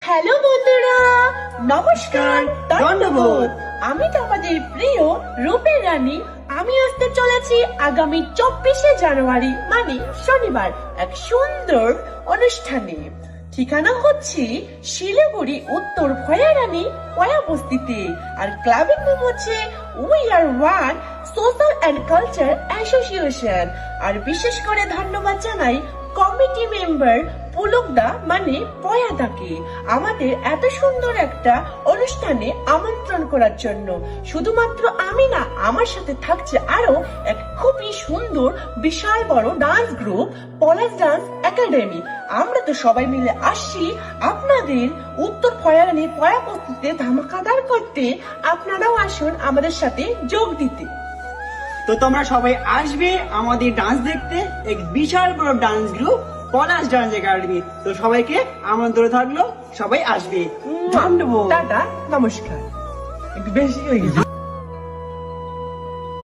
Hello বন্ধুরা, নমস্কার, দণ্ডবোধ। আমি তোমাদের প্রিয় রূপের রানী। আমি আসতে চলেছি আগামী 24শে জানুয়ারি মানে শনিবার এক সুন্দর অনুষ্ঠানে। ঠিকানা হচ্ছে শিলিগুড়ি উত্তর ভয়ারানী পয়াবস্তিতে। আর ক্লাবের নাম হচ্ছে we are one social and culture association. আর বিশেষ করে ধন্যবাদ জানাই কমিটি মেম্বার পুলকদা মানে পয়াদাকে আমাদের এত সুন্দর একটা অনুষ্ঠানে আমন্ত্রণ করার জন্য। শুধুমাত্র আমি না, আমার সাথে থাকছে আরো এক খুবই সুন্দর বিশাল বড় ডান্স গ্রুপ পলাশ ডান্স একাডেমি। আমরা তো সবাই মিলে আসছি আপনাদের উত্তর ভয়ারানী পয়াবস্তিতে ধামাকাদার করতে। আপনারাও আসুন আমাদের সাথে যোগ দিতে। তো তোমরা সবাই আসবে আমাদের ডান্স দেখতে, এক বিশাল বড় ডান্স গ্রুপ পলাশ ডান্স একাডেমি। তো সবাইকে আমন্ত্রণ থাকলো, সবাই আসবে। ধন্যবাদ। টাটা, নমস্কার। একটু বেশি হয়ে গেছে।